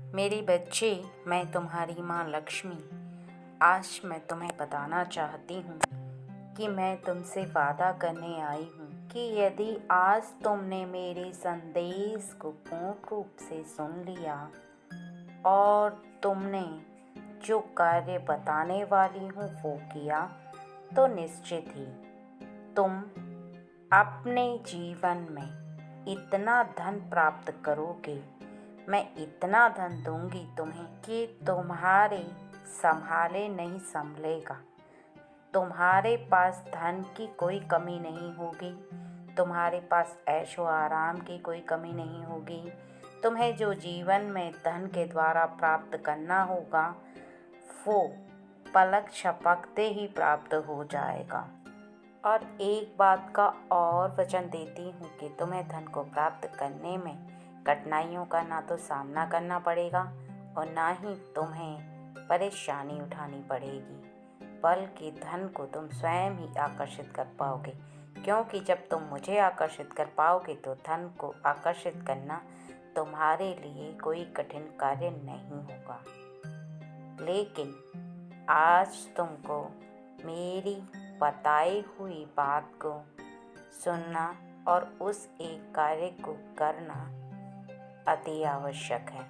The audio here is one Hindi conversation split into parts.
मेरे बच्चे, मैं तुम्हारी माँ लक्ष्मी आज मैं तुम्हें बताना चाहती हूँ कि मैं तुमसे वादा करने आई हूँ कि यदि आज तुमने मेरे संदेश को पूर्ण रूप से सुन लिया और तुमने जो कार्य बताने वाली हूँ वो किया, तो निश्चित ही तुम अपने जीवन में इतना धन प्राप्त करोगे। मैं इतना धन दूंगी तुम्हें कि तुम्हारे संभाले नहीं संभलेगा। तुम्हारे पास धन की कोई कमी नहीं होगी, तुम्हारे पास ऐशो आराम की कोई कमी नहीं होगी। तुम्हें जो जीवन में धन के द्वारा प्राप्त करना होगा वो पलक झपकते ही प्राप्त हो जाएगा। और एक बात का और वचन देती हूँ कि तुम्हें धन को प्राप्त करने में कठिनाइयों का ना तो सामना करना पड़ेगा और ना ही तुम्हें परेशानी उठानी पड़ेगी, बल्कि धन को तुम स्वयं ही आकर्षित कर पाओगे। क्योंकि जब तुम मुझे आकर्षित कर पाओगे तो धन को आकर्षित करना तुम्हारे लिए कोई कठिन कार्य नहीं होगा। लेकिन आज तुमको मेरी बताई हुई बात को सुनना और उस एक कार्य को करना अति आवश्यक है।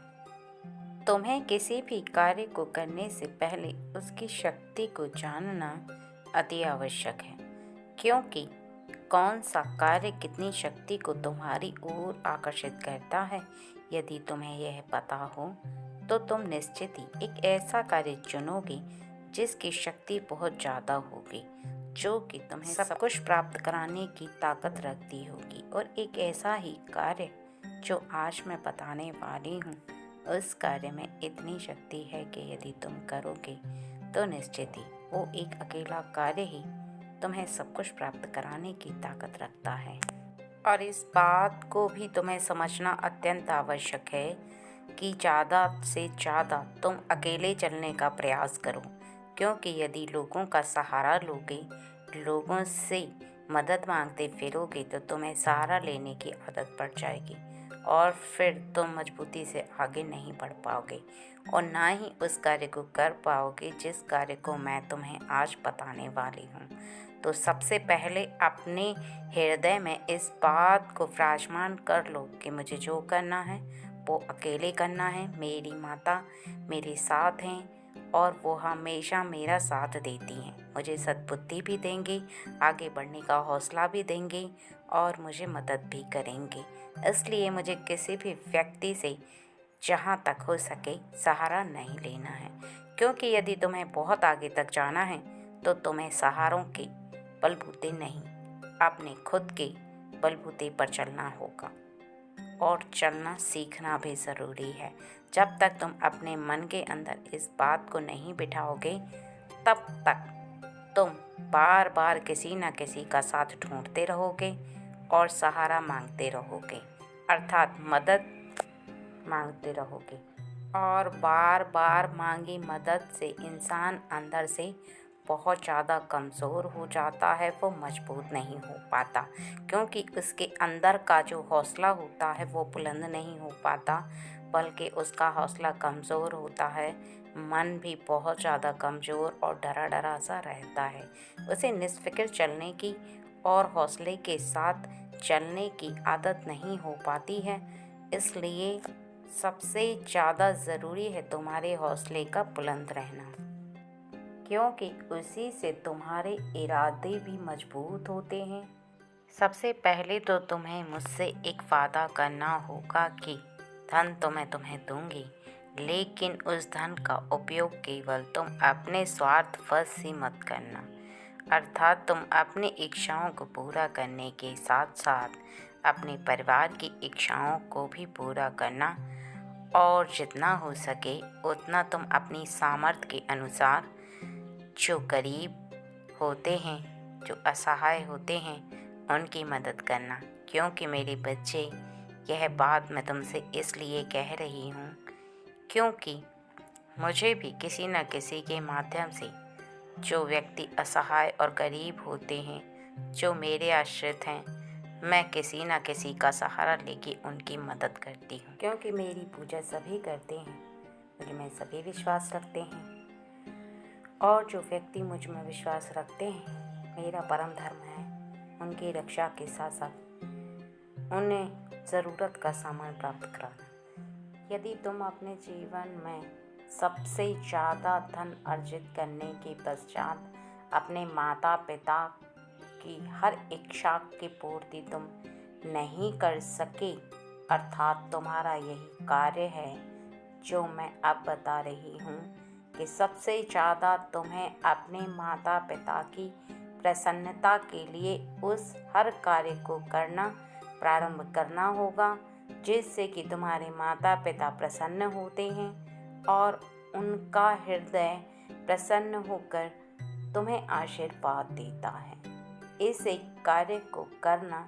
तुम्हें किसी भी कार्य को करने से पहले उसकी शक्ति को जानना अति आवश्यक है, क्योंकि कौन सा कार्य कितनी शक्ति को तुम्हारी ओर आकर्षित करता है, यदि तुम्हें यह पता हो तो तुम निश्चित ही एक ऐसा कार्य चुनोगे जिसकी शक्ति बहुत ज़्यादा होगी, जो कि तुम्हें सब कुछ प्राप्त कराने की ताकत रखती होगी। और एक ऐसा ही कार्य जो आज मैं बताने वाली हूँ, उस कार्य में इतनी शक्ति है कि यदि तुम करोगे तो निश्चित ही वो एक अकेला कार्य ही तुम्हें सब कुछ प्राप्त कराने की ताकत रखता है। और इस बात को भी तुम्हें समझना अत्यंत आवश्यक है कि ज़्यादा से ज़्यादा तुम अकेले चलने का प्रयास करो, क्योंकि यदि लोगों का सहारा लोगे, लोगों से मदद मांगते फिरोगे तो तुम्हें सहारा लेने की आदत पड़ जाएगी और फिर तुम मजबूती से आगे नहीं बढ़ पाओगे और ना ही उस कार्य को कर पाओगे जिस कार्य को मैं तुम्हें आज बताने वाली हूँ। तो सबसे पहले अपने हृदय में इस बात को विराजमान कर लो कि मुझे जो करना है वो अकेले करना है। मेरी माता मेरे साथ हैं और वो हमेशा मेरा साथ देती हैं, मुझे सद्बुद्धि भी देंगी, आगे बढ़ने का हौसला भी देंगी और मुझे मदद भी करेंगे। इसलिए मुझे किसी भी व्यक्ति से जहाँ तक हो सके सहारा नहीं लेना है, क्योंकि यदि तुम्हें बहुत आगे तक जाना है तो तुम्हें सहारों के बलबूते नहीं, अपने खुद के बलबूते पर चलना होगा और चलना सीखना भी ज़रूरी है। जब तक तुम अपने मन के अंदर इस बात को नहीं बिठाओगे, तब तक तुम बार बार किसी न किसी का साथ ढूंढते रहोगे और सहारा मांगते रहोगे, अर्थात मदद मांगते रहोगे। और बार बार मांगी मदद से इंसान अंदर से बहुत ज़्यादा कमज़ोर हो जाता है, वो मजबूत नहीं हो पाता, क्योंकि उसके अंदर का जो हौसला होता है वो बुलंद नहीं हो पाता, बल्कि उसका हौसला कमज़ोर होता है। मन भी बहुत ज़्यादा कमज़ोर और डरा डरा सा रहता है। उसे निस्फ़िक्र चलने की और हौसले के साथ चलने की आदत नहीं हो पाती है। इसलिए सबसे ज़्यादा ज़रूरी है तुम्हारे हौसले का बुलंद रहना, क्योंकि उसी से तुम्हारे इरादे भी मजबूत होते हैं। सबसे पहले तो तुम्हें मुझसे एक वादा करना होगा कि धन तो मैं तुम्हें दूंगी, लेकिन उस धन का उपयोग केवल तुम अपने स्वार्थवश ही मत करना, अर्थात तुम अपनी इच्छाओं को पूरा करने के साथ साथ अपने परिवार की इच्छाओं को भी पूरा करना। और जितना हो सके उतना तुम अपनी सामर्थ्य के अनुसार जो गरीब होते हैं, जो असहाय होते हैं, उनकी मदद करना। क्योंकि मेरे बच्चे, यह बात मैं तुमसे इसलिए कह रही हूँ क्योंकि मुझे भी किसी न किसी के माध्यम से जो व्यक्ति असहाय और गरीब होते हैं, जो मेरे आश्रित हैं, मैं किसी न किसी का सहारा लेके उनकी मदद करती हूँ, क्योंकि मेरी पूजा सभी करते हैं मुझ में सभी विश्वास रखते हैं और जो व्यक्ति मुझ में विश्वास रखते हैं मेरा परम धर्म है उनकी रक्षा के साथ साथ उन्हें ज़रूरत का सामान प्राप्त कराना। यदि तुम अपने जीवन में सबसे ज़्यादा धन अर्जित करने के पश्चात अपने माता पिता की हर इच्छा की पूर्ति तुम नहीं कर सके, अर्थात तुम्हारा यही कार्य है जो मैं अब बता रही हूँ कि सबसे ज़्यादा तुम्हें अपने माता पिता की प्रसन्नता के लिए उस हर कार्य को करना प्रारंभ करना होगा जिससे कि तुम्हारे माता पिता प्रसन्न होते हैं और उनका हृदय प्रसन्न होकर तुम्हें आशीर्वाद देता है। इस एक कार्य को करना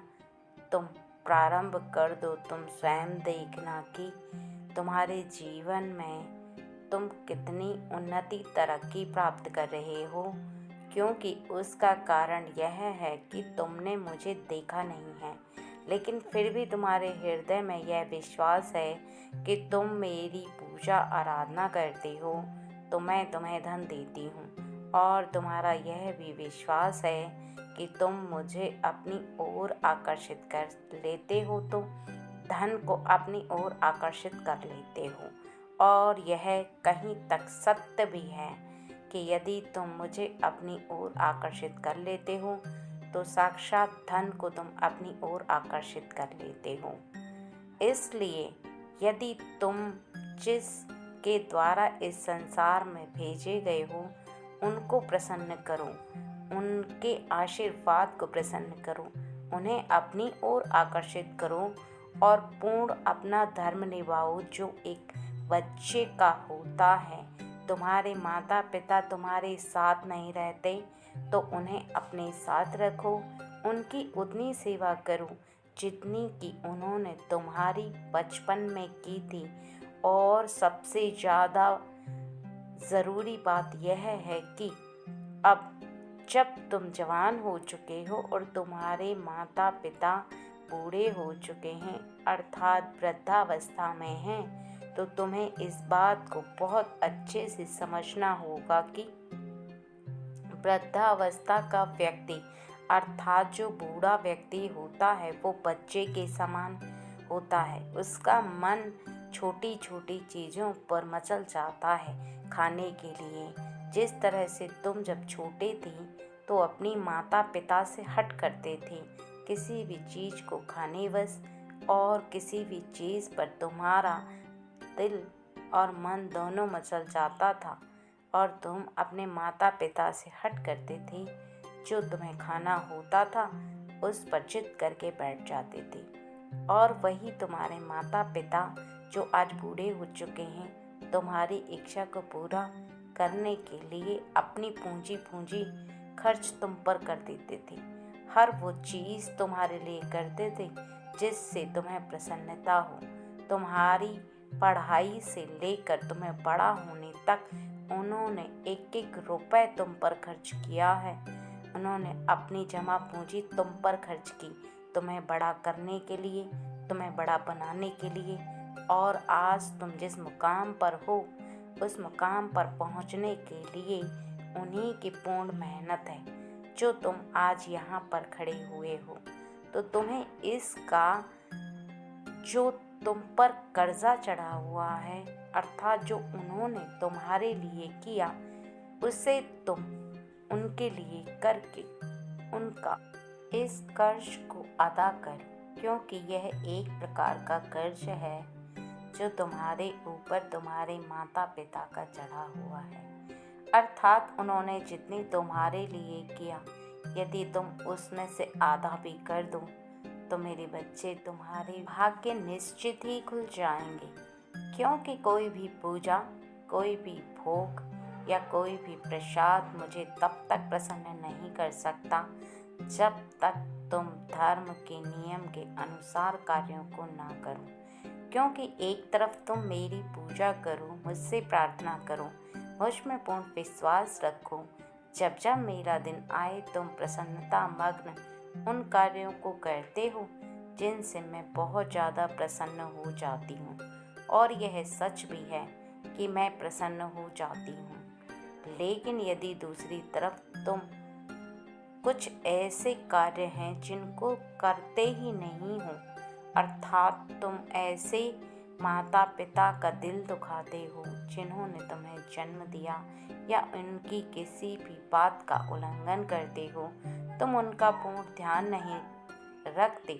तुम प्रारंभ कर दो, तुम स्वयं देखना कि तुम्हारे जीवन में तुम कितनी उन्नति तरक्की प्राप्त कर रहे हो, क्योंकि उसका कारण यह है कि तुमने मुझे देखा नहीं है लेकिन फिर भी तुम्हारे हृदय में यह विश्वास है कि तुम मेरी पूजा आराधना करते हो तो मैं तुम्हें धन देती हूँ और तुम्हारा यह भी विश्वास है कि तुम मुझे अपनी ओर आकर्षित कर लेते हो तो धन को अपनी ओर आकर्षित कर लेते हो। और यह कहीं तक सत्य भी है कि यदि तुम मुझे अपनी ओर आकर्षित कर लेते हो तो साक्षात धन को तुम अपनी ओर आकर्षित कर लेते हो। इसलिए यदि तुम जिस के द्वारा इस संसार में भेजे गए हो उनको प्रसन्न करो, उनके आशीर्वाद को प्रसन्न करो, उन्हें अपनी ओर आकर्षित करो और पूर्ण अपना धर्म निभाओ जो एक बच्चे का होता है। तुम्हारे माता पिता तुम्हारे साथ नहीं रहते तो उन्हें अपने साथ रखो, उनकी उतनी सेवा करो जितनी कि उन्होंने तुम्हारी बचपन में की थी। और सबसे ज़्यादा ज़रूरी बात यह है कि अब जब तुम जवान हो चुके हो और तुम्हारे माता पिता बूढ़े हो चुके हैं अर्थात वृद्धावस्था में हैं, तो तुम्हें इस बात को बहुत अच्छे से समझना होगा कि वृद्धावस्था का व्यक्ति अर्थात जो बूढ़ा व्यक्ति होता है वो बच्चे के समान होता है। उसका मन छोटी छोटी चीज़ों पर मचल जाता है खाने के लिए। जिस तरह से तुम जब छोटे थे तो अपनी माता पिता से हट करते थे किसी भी चीज़ को खाने बस, और किसी भी चीज़ पर तुम्हारा दिल और मन दोनों मचल जाता था और तुम अपने माता पिता से हट करते थे, जो तुम्हें खाना होता था उस पर जिद करके बैठ जाते थे। और वही तुम्हारे माता पिता जो आज बूढ़े हो चुके हैं तुम्हारी इच्छा को पूरा करने के लिए अपनी पूंजी खर्च तुम पर कर देते थे। हर वो चीज़ तुम्हारे लिए करते थे जिससे तुम्हें प्रसन्नता हो। तुम्हारी पढ़ाई से लेकर तुम्हें बड़ा होने तक उन्होंने एक एक रुपए तुम पर खर्च किया है। उन्होंने अपनी जमा पूंजी तुम पर खर्च की, तुम्हें बड़ा करने के लिए, तुम्हें बड़ा बनाने के लिए। और आज तुम जिस मुकाम पर हो उस मुकाम पर पहुंचने के लिए उन्हीं की पूर्ण मेहनत है जो तुम आज यहाँ पर खड़े हुए हो। तो तुम्हें इसका जो तुम पर कर्जा चढ़ा हुआ है अर्थात जो उन्होंने तुम्हारे लिए किया उसे तुम उनके लिए करके उनका इस कर्ज को अदा करो, क्योंकि यह एक प्रकार का कर्ज है जो तुम्हारे ऊपर तुम्हारे माता पिता का चढ़ा हुआ है। अर्थात उन्होंने जितनी तुम्हारे लिए किया यदि तुम उसमें से आधा भी कर दो तो मेरे बच्चे तुम्हारे भाग्य निश्चित ही खुल जाएंगे। क्योंकि कोई भी पूजा, कोई भी भोग या कोई भी प्रसाद मुझे तब तक प्रसन्न नहीं कर सकता जब तक तुम धर्म के नियम के अनुसार कार्यों को ना करो। क्योंकि एक तरफ तुम मेरी पूजा करो, मुझसे प्रार्थना करो, मुझ में पूर्ण विश्वास रखो, जब जब मेरा दिन आए तुम प्रसन्नता मग्न उन कार्यों को करते हो जिनसे मैं बहुत ज़्यादा प्रसन्न हो जाती हूँ। और यह सच भी है कि मैं प्रसन्न हो जाती हूँ। लेकिन यदि दूसरी तरफ तुम कुछ ऐसे कार्य हैं जिनको करते ही नहीं हो, अर्थात तुम ऐसे माता पिता का दिल दुखाते हो जिन्होंने तुम्हें जन्म दिया, या उनकी किसी भी बात का उल्लंघन करते हो, तुम उनका पूर्ण ध्यान नहीं रखते,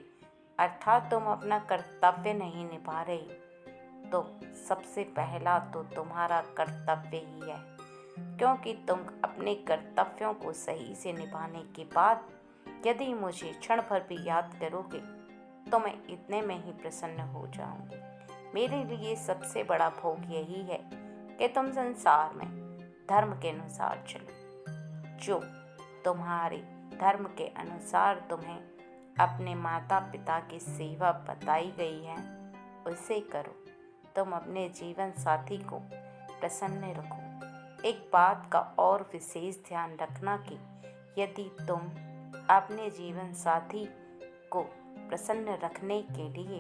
अर्थात तुम अपना कर्तव्य नहीं निभा रहे, तो सबसे पहला तो तुम्हारा कर्तव्य ही है, क्योंकि तुम अपने कर्तव्यों को सही से निभाने के बाद यदि मुझे क्षण भर भी याद करोगे तो मैं इतने में ही प्रसन्न हो जाऊंगी। मेरे लिए सबसे बड़ा भोग यही है कि तुम संसार में धर्म के अनुसार चलो। जो तुम्हारे धर्म के अनुसार तुम्हें अपने माता पिता की सेवा बताई गई है उसे करो। तुम अपने जीवन साथी को प्रसन्न रखो। एक बात का और विशेष ध्यान रखना कि यदि तुम अपने जीवन साथी को प्रसन्न रखने के लिए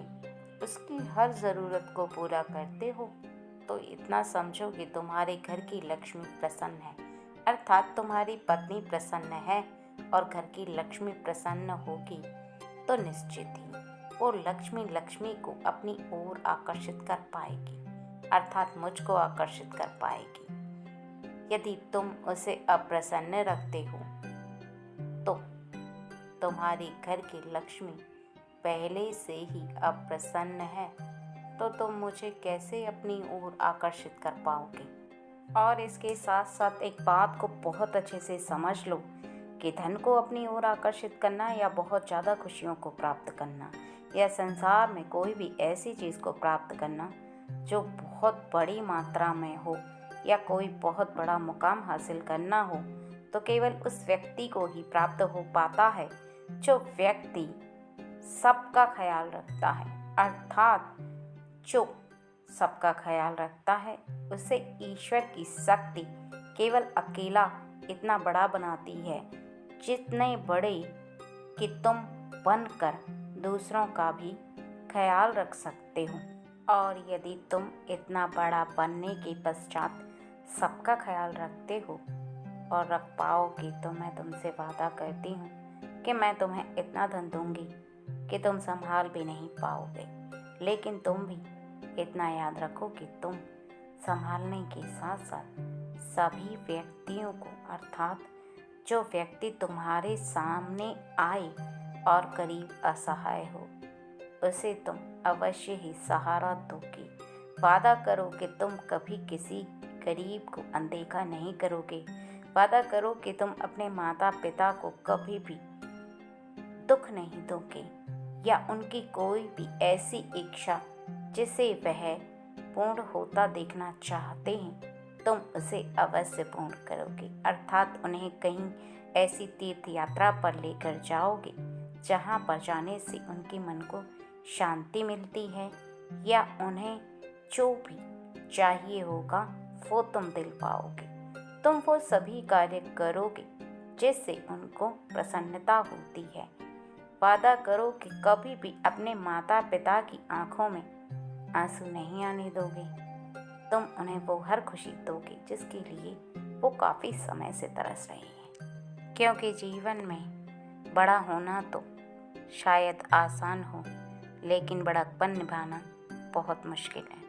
उसकी हर ज़रूरत को पूरा करते हो तो इतना समझो कि तुम्हारे घर की लक्ष्मी प्रसन्न है, अर्थात तुम्हारी पत्नी प्रसन्न है और घर की लक्ष्मी प्रसन्न होगी तो निश्चित ही वो लक्ष्मी को अपनी ओर आकर्षित कर पाएगी, अर्थात मुझको आकर्षित कर पाएगी। यदि तुम उसे अप्रसन्न रखते हो तो तुम्हारी घर की लक्ष्मी पहले से ही अप्रसन्न है, तो तुम मुझे कैसे अपनी ओर आकर्षित कर पाओगे। और इसके साथ साथ एक बात को बहुत अच्छे से समझ लो कि धन को अपनी ओर आकर्षित करना या बहुत ज़्यादा खुशियों को प्राप्त करना या संसार में कोई भी ऐसी चीज़ को प्राप्त करना जो बहुत बड़ी मात्रा में हो या कोई बहुत बड़ा मुकाम हासिल करना हो, तो केवल उस व्यक्ति को ही प्राप्त हो पाता है जो व्यक्ति सबका ख्याल रखता है, अर्थात जो सबका ख्याल रखता है उसे ईश्वर की शक्ति केवल अकेला इतना बड़ा बनाती है जितने बड़े कि तुम बनकर दूसरों का भी ख्याल रख सकते हो। और यदि तुम इतना बड़ा बनने के पश्चात सबका ख्याल रखते हो और रख पाओगे तो मैं तुमसे वादा करती हूँ कि मैं तुम्हें इतना धन दूंगी कि तुम संभाल भी नहीं पाओगे। लेकिन तुम भी इतना याद रखो कि तुम संभालने के साथ साथ सभी व्यक्तियों को, अर्थात जो व्यक्ति तुम्हारे सामने आए और करीब असहाय हो उसे तुम अवश्य ही सहारा दोगे। वादा करो कि तुम कभी किसी गरीब को अनदेखा नहीं करोगे। वादा करो कि तुम अपने माता पिता को कभी भी दुख नहीं दोगे या उनकी कोई भी ऐसी इच्छा जिसे वह पूर्ण होता देखना चाहते हैं तुम उसे अवश्य पूर्ण करोगे, अर्थात उन्हें कहीं ऐसी तीर्थ यात्रा पर लेकर जाओगे जहाँ पर जाने से उनके मन को शांति मिलती है या उन्हें जो भी चाहिए होगा वो तुम दिल पाओगे। तुम वो सभी कार्य करोगे जिससे उनको प्रसन्नता होती है। वादा करो कि कभी भी अपने माता पिता की आंखों में आंसू नहीं आने दोगे। तुम उन्हें वो हर खुशी दोगे जिसके लिए वो काफ़ी समय से तरस रहे हैं, क्योंकि जीवन में बड़ा होना तो शायद आसान हो लेकिन बड़कपन निभाना बहुत मुश्किल है।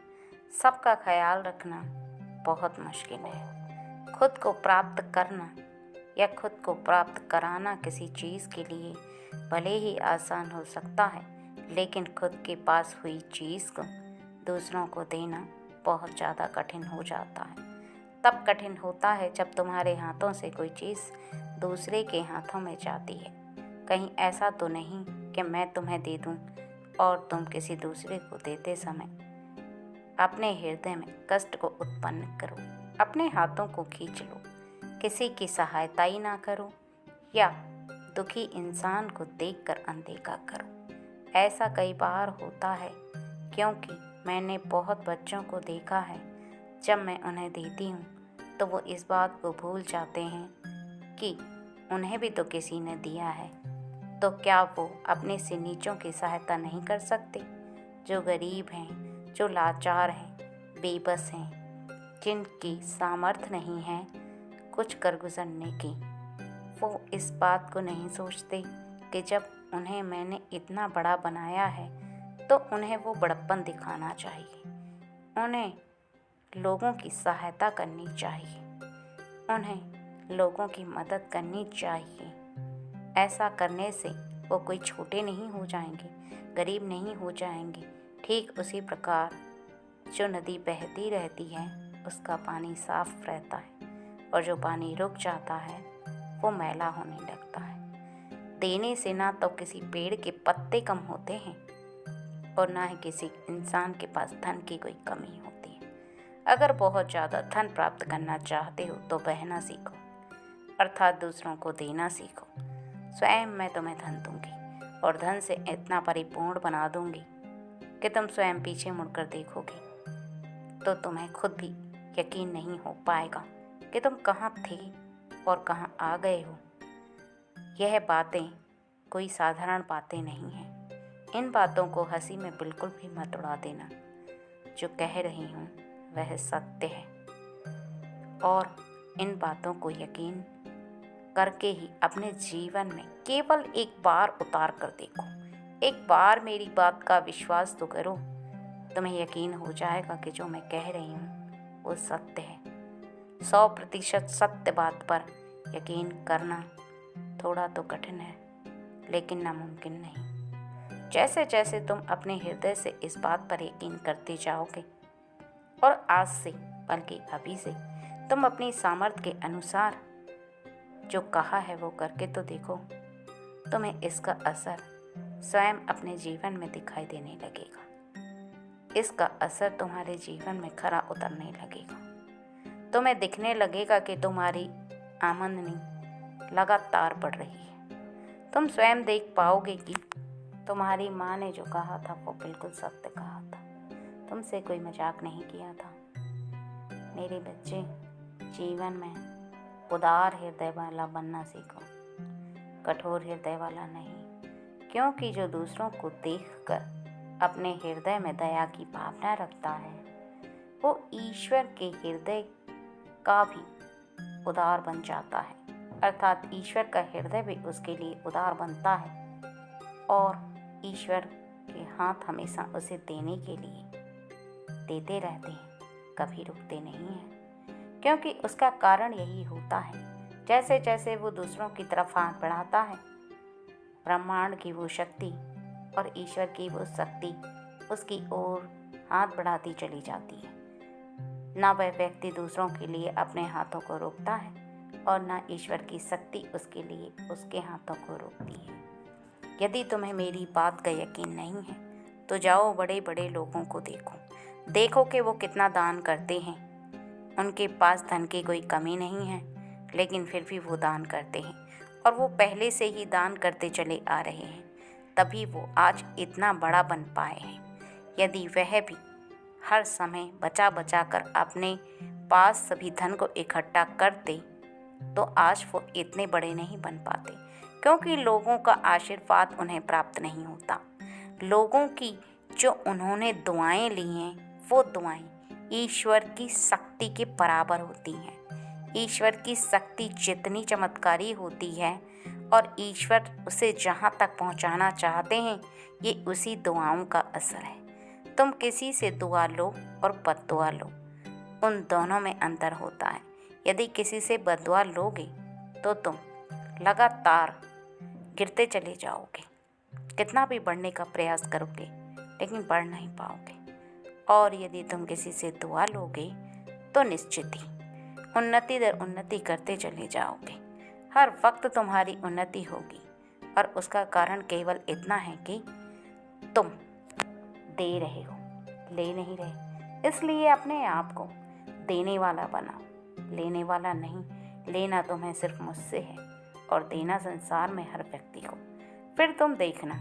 सबका ख्याल रखना बहुत मुश्किल है। खुद को प्राप्त करना या खुद को प्राप्त कराना किसी चीज़ के लिए भले ही आसान हो सकता है, लेकिन खुद के पास हुई चीज़ को दूसरों को देना बहुत ज़्यादा कठिन हो जाता है। तब कठिन होता है जब तुम्हारे हाथों से कोई चीज़ दूसरे के हाथों में जाती है। कहीं ऐसा तो नहीं कि मैं तुम्हें दे दूं और तुम किसी दूसरे को देते समय अपने हृदय में कष्ट को उत्पन्न करो। अपने हाथों को खींच लो, किसी की सहायता ही ना करो या दुखी इंसान को देखकर अनदेखा करो। ऐसा कई बार होता है क्योंकि मैंने बहुत बच्चों को देखा है, जब मैं उन्हें देती हूँ तो वो इस बात को भूल जाते हैं कि उन्हें भी तो किसी ने दिया है, तो क्या वो अपने से नीचों की सहायता नहीं कर सकते? जो गरीब हैं, जो लाचार हैं, बेबस हैं, जिनकी सामर्थ्य नहीं है कुछ कर गुजरने की, वो इस बात को नहीं सोचते कि जब उन्हें मैंने इतना बड़ा बनाया है तो उन्हें वो बड़प्पन दिखाना चाहिए। उन्हें लोगों की सहायता करनी चाहिए, उन्हें लोगों की मदद करनी चाहिए। ऐसा करने से वो कोई छोटे नहीं हो जाएंगे, गरीब नहीं हो जाएंगे। ठीक उसी प्रकार जो नदी बहती रहती है उसका पानी साफ रहता है, और जो पानी रुक जाता है वो मैला होने लगता है। देने से ना तो किसी पेड़ के पत्ते कम होते हैं और ना ही किसी इंसान के पास धन की कोई कमी होती है। अगर बहुत ज़्यादा धन प्राप्त करना चाहते हो तो बहना सीखो, अर्थात दूसरों को देना सीखो। स्वयं मैं तुम्हें धन दूंगी और धन से इतना परिपूर्ण बना दूंगी कि तुम स्वयं पीछे मुड़कर देखोगे तो तुम्हें खुद भी यकीन नहीं हो पाएगा कि तुम कहाँ थे और कहाँ आ गए हो। यह बातें कोई साधारण बातें नहीं हैं। इन बातों को हंसी में बिल्कुल भी मत उड़ा देना। जो कह रही हूँ वह सत्य है, और इन बातों को यकीन करके ही अपने जीवन में केवल एक बार उतार कर देखो। एक बार मेरी बात का विश्वास तो करो, तुम्हें यकीन हो जाएगा कि जो मैं कह रही हूँ वो सत्य है। 100% सत्य बात पर यकीन करना थोड़ा तो कठिन है, लेकिन नामुमकिन नहीं। जैसे जैसे तुम अपने हृदय से इस बात पर यकीन करते जाओगे, और आज से बल्कि अभी से तुम अपनी सामर्थ्य के अनुसार जो कहा है वो करके तो देखो, तुम्हें इसका असर स्वयं अपने जीवन में दिखाई देने लगेगा। इसका असर तुम्हारे जीवन में खरा उतरने लगेगा। तुम्हें दिखने लगेगा कि तुम्हारी आमदनी लगातार बढ़ रही है। तुम स्वयं देख पाओगे कि तुम्हारी माँ ने जो कहा था वो बिल्कुल सत्य कहा था। तुमसे कोई मजाक नहीं किया था। मेरे बच्चे, जीवन में उदार हृदय वाला बनना सीखो, कठोर हृदय वाला नहीं। क्योंकि जो दूसरों को देखकर अपने हृदय में दया की भावना रखता है वो ईश्वर के हृदय का भी उदार बन जाता है, अर्थात ईश्वर का हृदय भी उसके लिए उदार बनता है, और ईश्वर के हाथ हमेशा उसे देने के लिए देते रहते हैं, कभी रुकते नहीं हैं। क्योंकि उसका कारण यही होता है, जैसे जैसे वो दूसरों की तरफ हाथ बढ़ाता है, ब्रह्मांड की वो शक्ति और ईश्वर की वो शक्ति उसकी ओर हाथ बढ़ाती चली जाती है। ना वह व्यक्ति दूसरों के लिए अपने हाथों को रोकता है, और ना ईश्वर की शक्ति उसके लिए उसके हाथों को रोकती है। यदि तुम्हें मेरी बात का यकीन नहीं है तो जाओ बड़े बड़े लोगों को देखो कि वो कितना दान करते हैं। उनके पास धन की कोई कमी नहीं है, लेकिन फिर भी वो दान करते हैं, और वो पहले से ही दान करते चले आ रहे हैं, तभी वो आज इतना बड़ा बन पाए हैं। यदि वह भी हर समय बचा बचा कर अपने पास सभी धन को इकट्ठा करते तो आज वो इतने बड़े नहीं बन पाते, क्योंकि लोगों का आशीर्वाद उन्हें प्राप्त नहीं होता। लोगों की जो उन्होंने दुआएं ली हैं वो दुआएं ईश्वर की शक्ति के बराबर होती हैं। ईश्वर की शक्ति जितनी चमत्कारी होती है और ईश्वर उसे जहाँ तक पहुँचाना चाहते हैं, ये उसी दुआओं का असर है। तुम किसी से दुआ लो और बद्दुआ लो, उन दोनों में अंतर होता है। यदि किसी से बद्दुआ लोगे तो तुम लगातार गिरते चले जाओगे, कितना भी बढ़ने का प्रयास करोगे लेकिन बढ़ नहीं पाओगे। और यदि तुम किसी से दुआ लोगे तो निश्चित ही उन्नति दर उन्नति करते चले जाओगे। हर वक्त तुम्हारी उन्नति होगी, और उसका कारण केवल इतना है कि तुम दे रहे हो, ले नहीं रहे। इसलिए अपने आप को देने वाला बनाओ, लेने वाला नहीं। लेना तुम्हें सिर्फ मुझसे है और देना संसार में हर व्यक्ति को। फिर तुम देखना,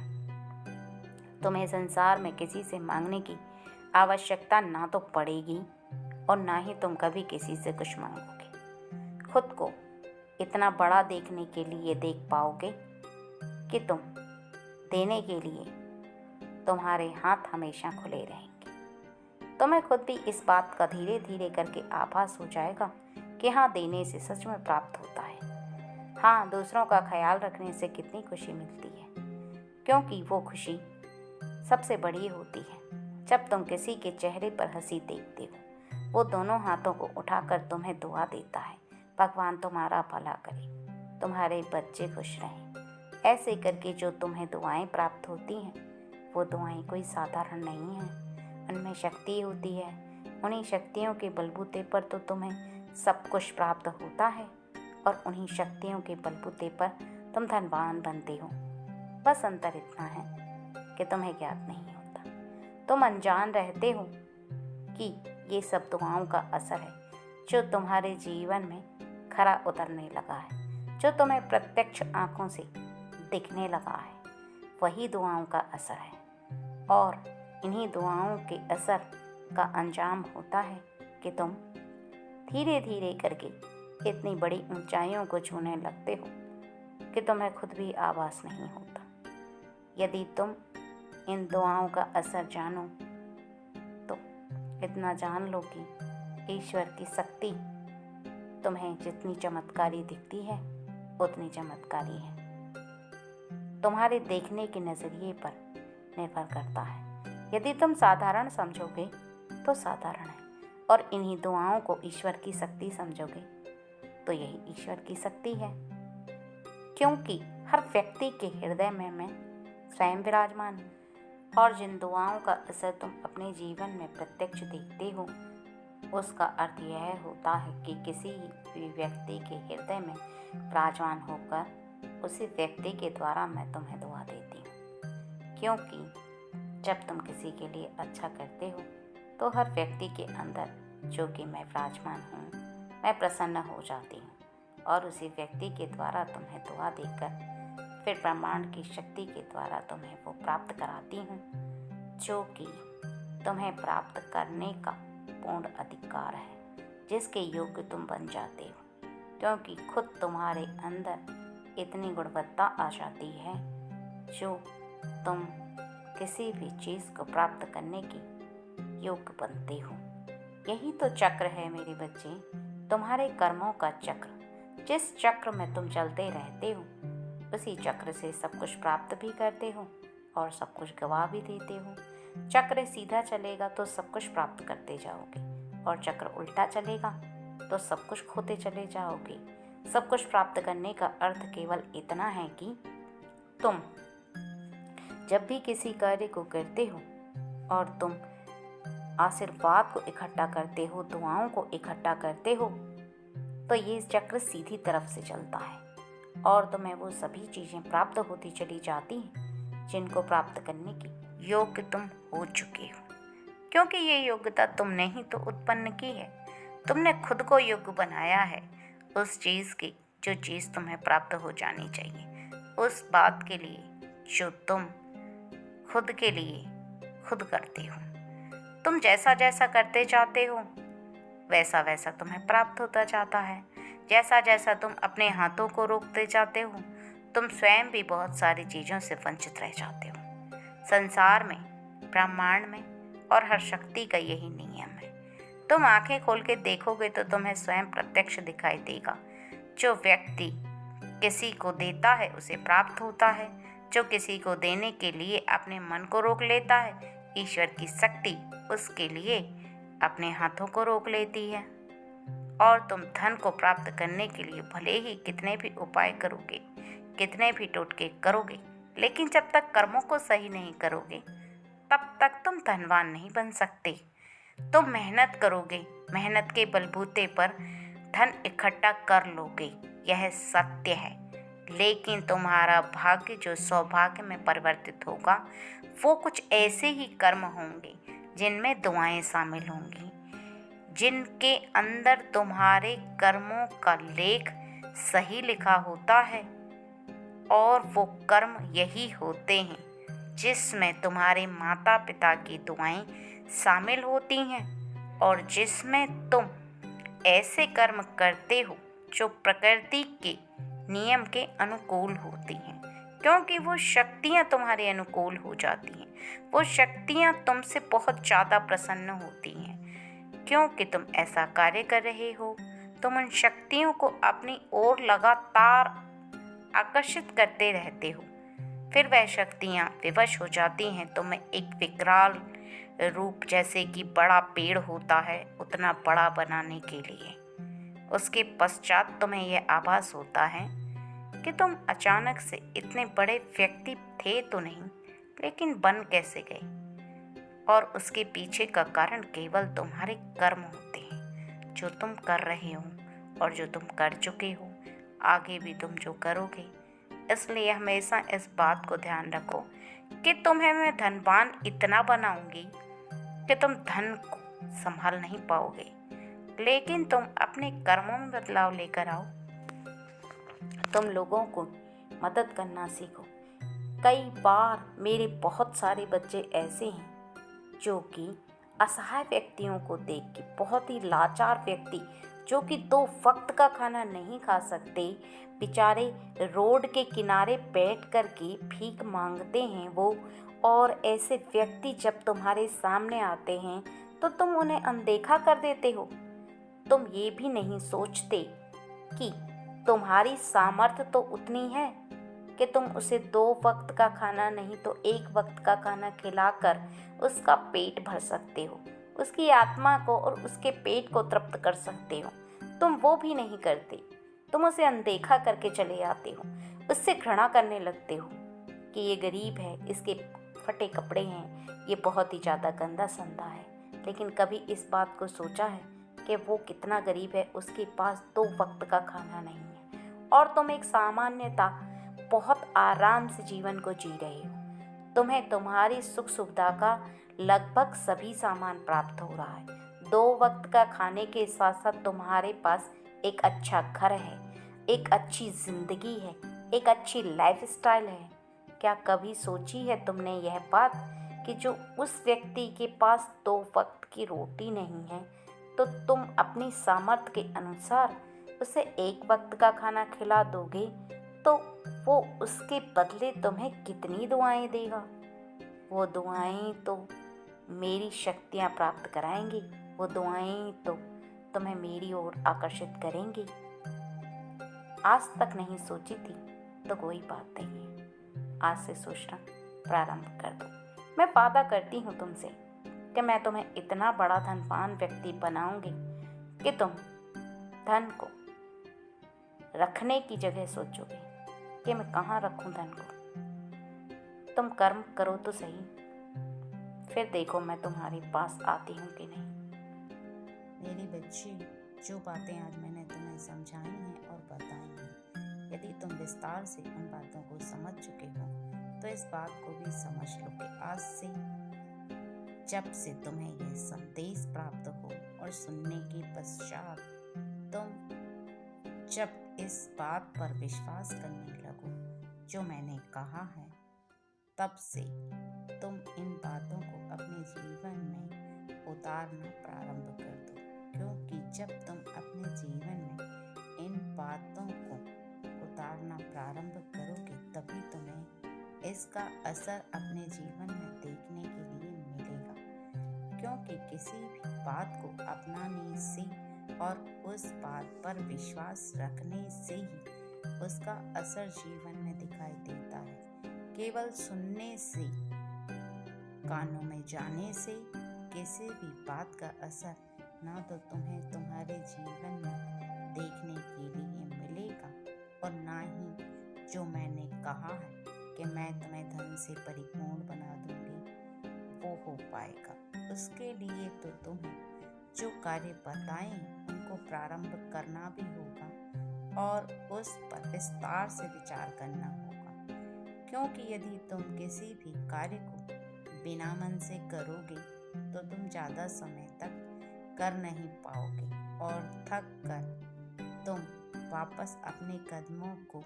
तुम्हें संसार में किसी से मांगने की आवश्यकता ना तो पड़ेगी और ना ही तुम कभी किसी से कुछ मांगोगे। खुद को इतना बड़ा देखने के लिए देख पाओगे कि तुम देने के लिए तुम्हारे हाथ हमेशा खुले रहेंगे। तुम्हें खुद भी इस बात का धीरे धीरे करके आभास हो जाएगा कि हाँ, देने से सच में प्राप्त होता है। हाँ, दूसरों का ख्याल रखने से कितनी खुशी मिलती है, क्योंकि वो खुशी सबसे बड़ी होती है जब तुम किसी के चेहरे पर हंसी देखते हो। वो दोनों हाथों को उठाकर तुम्हें दुआ देता है, भगवान तुम्हारा भला करे, तुम्हारे बच्चे खुश रहें। ऐसे करके जो तुम्हें दुआएं प्राप्त होती हैं, वो दुआएं कोई साधारण नहीं हैं। उनमें शक्ति होती है। उन्हीं शक्तियों के बलबूते पर तो तुम्हें सब कुछ प्राप्त होता है, और उन्हीं शक्तियों के बलबूते पर तुम धनवान बनते हो। बस अंतर इतना है कि तुम्हें ज्ञात नहीं होता। तुम अनजान रहते हो कि ये सब दुआओं का असर है जो तुम्हारे जीवन में खरा उतरने लगा है, जो तुम्हें प्रत्यक्ष आंखों से दिखने लगा है। वही दुआओं का असर है, और इन्हीं दुआओं के असर का अंजाम होता है कि तुम धीरे धीरे करके इतनी बड़ी ऊंचाइयों को छूने लगते हो कि तुम्हें खुद भी आभास नहीं होता। यदि तुम इन दुआओं का असर जानो तो इतना जान लो कि ईश्वर की शक्ति तुम्हें जितनी चमत्कारी दिखती है उतनी चमत्कारी है। तुम्हारे देखने के नज़रिए पर निर्भर करता है। यदि तुम साधारण समझोगे तो साधारण है, और इन्हीं दुआओं को ईश्वर की शक्ति समझोगे तो यही ईश्वर की शक्ति है। क्योंकि हर व्यक्ति के हृदय में मैं स्वयं विराजमान हूँ, और जिन दुआओं का असर तुम अपने जीवन में प्रत्यक्ष देखते हो, उसका अर्थ यह होता है कि किसी भी व्यक्ति के हृदय में विराजमान होकर उसी व्यक्ति के द्वारा मैं तुम्हें दुआ देती हूँ। क्योंकि जब तुम किसी के लिए अच्छा करते हो तो हर व्यक्ति के अंदर जो कि मैं विराजमान हूँ, मैं प्रसन्न हो जाती हूँ, और उसी व्यक्ति के द्वारा तुम्हें दुआ देकर फिर ब्रह्मांड की शक्ति के द्वारा तुम्हें वो प्राप्त कराती हूँ जो कि तुम्हें प्राप्त करने का पूर्ण अधिकार है, जिसके योग्य तुम बन जाते हो। क्योंकि खुद तुम्हारे अंदर इतनी गुणवत्ता आ जाती है जो तुम किसी भी चीज़ को प्राप्त करने की योग्य बनते हो। यही तो चक्र है मेरे बच्चे, तुम्हारे कर्मों का चक्र। जिस चक्र में तुम चलते रहते हो, उसी चक्र से सब कुछ प्राप्त भी करते हो और सब कुछ गवा भी देते हो। चक्र सीधा चलेगा तो सब कुछ प्राप्त करते जाओगे, और चक्र उल्टा चलेगा तो सब कुछ खोते चले जाओगे। सब कुछ प्राप्त करने का अर्थ केवल इतना है कि तुम जब भी किसी कार्य को करते हो और तुम आशीर्वाद को इकट्ठा करते हो, दुआओं को इकट्ठा करते हो, तो ये चक्र सीधी तरफ से चलता है और तुम्हें वो सभी चीज़ें प्राप्त होती चली जाती हैं जिनको प्राप्त करने की योग्य तुम हो चुके हो। क्योंकि ये योग्यता तुमने ही तो उत्पन्न की है। तुमने खुद को योग्य बनाया है उस चीज़ की जो चीज़ तुम्हें प्राप्त हो जानी चाहिए, उस बात के लिए जो तुम खुद के लिए खुद करते हो। तुम जैसा जैसा करते जाते हो वैसा वैसा तुम्हें प्राप्त होता जाता है। जैसा जैसा तुम अपने हाथों को रोकते जाते हो, तुम स्वयं भी बहुत सारी चीज़ों से वंचित रह जाते हो। संसार में, ब्रह्मांड में और हर शक्ति का यही नियम है। तुम आंखें खोल के देखोगे तो तुम्हें स्वयं प्रत्यक्ष दिखाई देगा। जो व्यक्ति किसी को देता है उसे प्राप्त होता है। जो किसी को देने के लिए अपने मन को रोक लेता है, ईश्वर की शक्ति उसके लिए अपने हाथों को रोक लेती है। और तुम धन को प्राप्त करने के लिए भले ही कितने भी उपाय करोगे, कितने भी टोटके करोगे, लेकिन जब तक कर्मों को सही नहीं करोगे तब तक तुम धनवान नहीं बन सकते। तुम मेहनत करोगे, मेहनत के बलबूते पर धन इकट्ठा कर लोगे, यह सत्य है। लेकिन तुम्हारा भाग्य जो सौभाग्य में परिवर्तित होगा वो कुछ ऐसे ही कर्म होंगे जिनमें दुआएं शामिल होंगी, जिनके अंदर तुम्हारे कर्मों का लेख सही लिखा होता है। और वो कर्म यही होते हैं जिसमें तुम्हारे माता पिता की दुआएं शामिल होती हैं, और जिसमें तुम ऐसे कर्म करते हो जो प्रकृति के नियम के अनुकूल होती हैं, क्योंकि वो शक्तियाँ तुम्हारे अनुकूल हो जाती हैं। वो शक्तियाँ तुमसे बहुत ज़्यादा प्रसन्न होती हैं, क्योंकि तुम ऐसा कार्य कर रहे हो। तुम उन शक्तियों को अपनी ओर लगातार आकर्षित करते रहते हो। फिर वह शक्तियाँ विवश हो जाती हैं तुम्हें एक विकराल रूप, जैसे कि बड़ा पेड़ होता है उतना बड़ा बनाने के लिए। उसके पश्चात तुम्हें यह आभास होता है कि तुम अचानक से इतने बड़े व्यक्ति थे तो नहीं, लेकिन बन कैसे गए। और उसके पीछे का कारण केवल तुम्हारे कर्म होते हैं, जो तुम कर रहे हो और जो तुम कर चुके हो, आगे भी तुम जो करोगे। इसलिए हमेशा इस बात को ध्यान रखो कि तुम्हें मैं धनवान इतना बनाऊंगी कि तुम धन को संभाल नहीं पाओगे, लेकिन तुम अपने कर्मों में बदलाव लेकर आओ। तुम लोगों को मदद करना सीखो। कई बार मेरे बहुत सारे बच्चे ऐसे हैं जो कि असहाय व्यक्तियों को देख के, बहुत ही लाचार व्यक्ति जो कि 2 वक्त का खाना नहीं खा सकते, बेचारे रोड के किनारे बैठ कर के भीख मांगते हैं वो। और ऐसे व्यक्ति जब तुम्हारे सामने आते हैं तो तुम उन्हें अनदेखा कर देते हो। तुम ये भी नहीं सोचते कि तुम्हारी सामर्थ्य तो उतनी है कि तुम उसे 2 वक्त का खाना नहीं तो 1 वक्त का खाना खिलाकर उसका पेट भर सकते हो, उसकी आत्मा को और उसके पेट को तृप्त कर सकते हो। तुम वो भी नहीं करते। तुम उसे अनदेखा करके चले आते हो, उससे घृणा करने लगते हो कि ये गरीब है, इसके फटे कपड़े हैं, ये बहुत ही ज़्यादा गंदा संदा है। लेकिन कभी इस बात को सोचा है कि वो कितना गरीब है, उसके पास 2 वक्त का खाना नहीं है और तुम एक सामान्यता बहुत आराम से जीवन को जी रहे हो। तुम्हें तुम्हारी सुख सुविधा का लगभग सभी सामान प्राप्त हो रहा है। 2 वक्त का खाने के साथ साथ तुम्हारे पास एक अच्छा घर है, एक अच्छी जिंदगी है, एक अच्छी लाइफस्टाइल है। क्या कभी सोची है तुमने यह बात कि जो उस व्यक्ति के पास 2 वक्त की रोटी नहीं है, तो तुम अपनी सामर्थ्य के अनुसार उसे 1 वक्त का खाना खिला दोगे तो वो उसके बदले तुम्हें कितनी दुआएं देगा। वो दुआएं तो मेरी शक्तियां प्राप्त कराएंगी, वो दुआएं तो तुम्हें मेरी ओर आकर्षित करेंगी। आज तक नहीं सोची थी तो कोई बात नहीं है, आज से सोचना प्रारंभ कर दो। मैं वादा करती हूँ तुमसे कि मैं तुम्हें इतना बड़ा धनवान व्यक्ति बनाऊंगी कि तुम धन को रखने की जगह सोचोगे कि मैं कहाँ रखूं धन को। तुम कर्म करो तो सही, फिर देखो मैं तुम्हारे पास आती हूँ कि नहीं। मेरी बच्ची, जो बातें आज मैंने तुम्हें समझाई हैं और बताई हैं, यदि तुम विस्तार से उन बातों को समझ चुके हो तो इस बात को भी समझ लो कि आज से जब से तुम्हें यह संदेश प्राप्त हो और सुनने के पश्चात तुम जब इस बात पर विश्वास करने लगो जो मैंने कहा है, तब से तुम इन बातों को अपने जीवन में उतारना प्रारंभ कर दो। क्योंकि जब तुम अपने जीवन में इन बातों को उतारना प्रारंभ करोगे, तभी तुम्हें इसका असर अपने जीवन में देखने के लिए मिलेगा। क्योंकि किसी भी बात को अपनाने से और उस बात पर विश्वास रखने से ही उसका असर जीवन में दिखाई देता है। केवल सुनने से, कानों में जाने से किसी भी बात का असर ना तो तुम्हें तुम्हारे जीवन में देखने के लिए मिलेगा और ना ही जो मैंने कहा है कि मैं तुम्हें धन से परिपूर्ण बना दूंगी वो हो पाएगा। उसके लिए तो तुम्हें जो कार्य बताएं उनको प्रारंभ करना भी होगा और उस पर विस्तार से विचार करना होगा। क्योंकि यदि तुम किसी भी कार्य को बिना मन से करोगे तो तुम ज़्यादा समय तक कर नहीं पाओगे और थक कर तुम वापस अपने कदमों को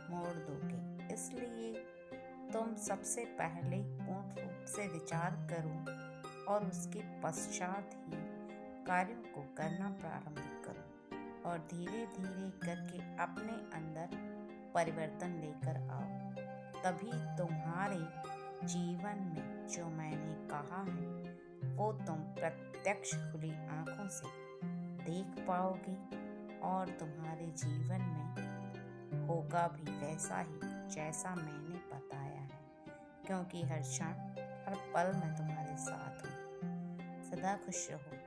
मोड़ दोगे। इसलिए तुम सबसे पहले पूर्ण रूप से विचार करो और उसके पश्चात ही कार्यों को करना प्रारंभ करो और धीरे धीरे करके अपने अंदर परिवर्तन लेकर आओ। तभी तुम्हारे जीवन में जो मैंने कहा है वो तुम प्रत्यक्ष खुली आंखों से देख पाओगे और तुम्हारे जीवन में होगा भी वैसा ही जैसा मैंने बताया है, क्योंकि हर क्षण हर पल मैं तुम्हारे साथ हूँ। सदा खुश रहो।